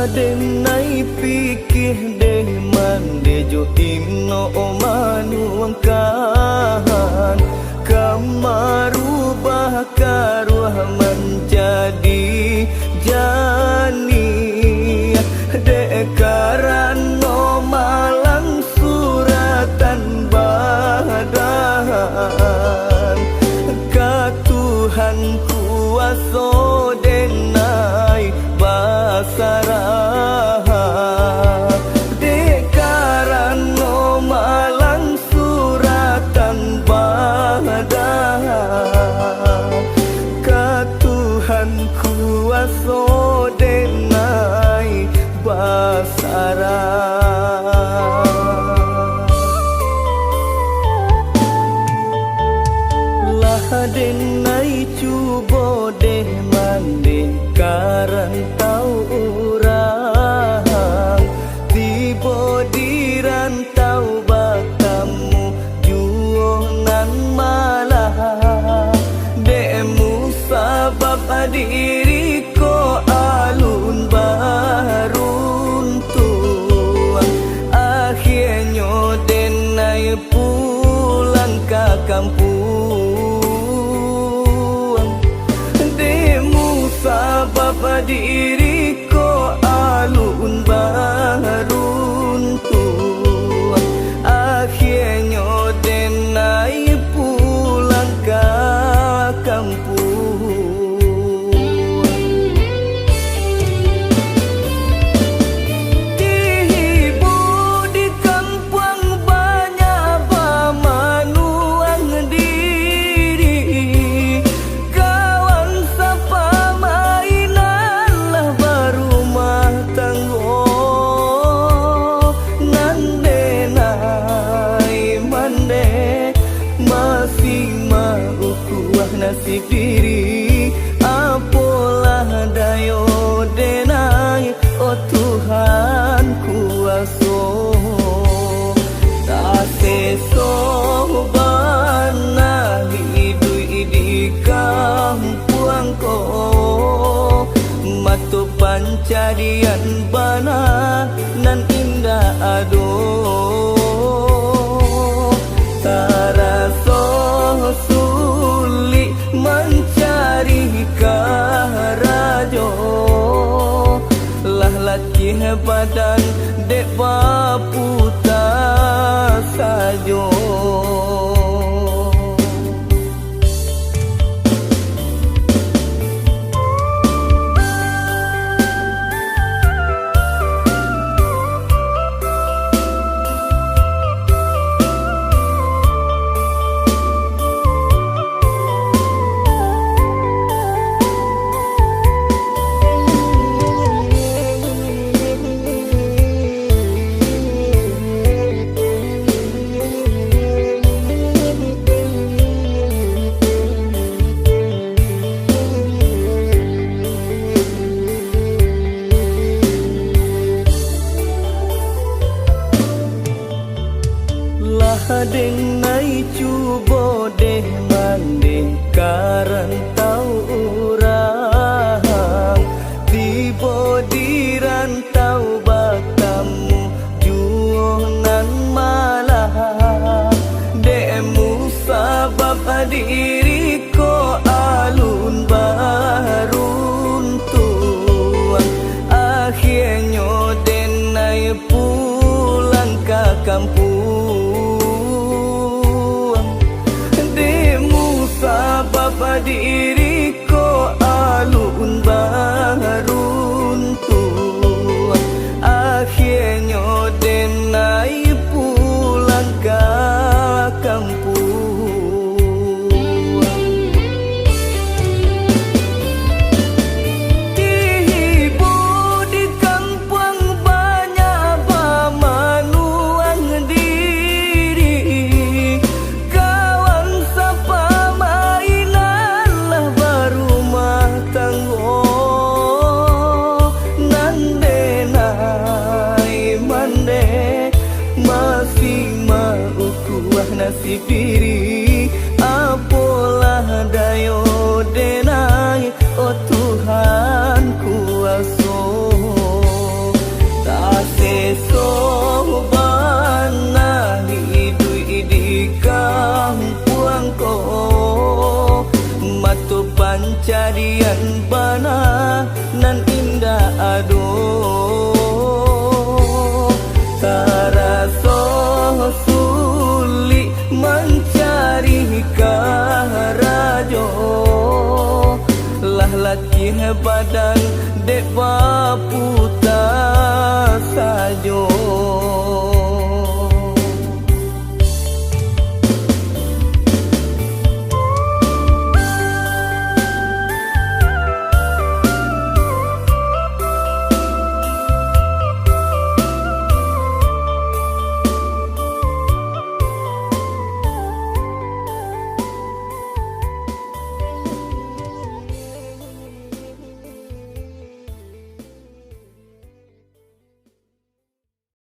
denai pikir deh mande jo imno manuangkan kamarubah karuah menjadi jani dekarano malang suratan badan ka Tuhan kuaso denai basarah dekarano malang suratan badan ka Tuhan kuaso denai basarah. Lah denai cubo deh mande karantau urang tibo di rantau bakamu juonan malah demu sabab diriko alun baruntuang akhirnya denai pulang ke kampung demu sabab diriko alun baruntuang akhirnya denai pulang ke kampung. Nasib diri apalah dayo denai oh Tuhan kuaso tak seso bana hidup di kampung ko matu pancarian bana nan indah ado taraso mencari karajo lah laki badan dek baputa sajo. Denai cubo deh mande karantau urang tibo di rantau bakamu juonan malah demu sabab diriko alun baruntuang akhirnya denai pulang ke kampung sabab diriko alun baruntuang akhirnya denai pulang ke kampung. Tibo di kampung banyak pamanuang diri kawan sapa nasib diri apalah dayo denai oh Tuhan kuaso Buah laki badan dek baputa sajo.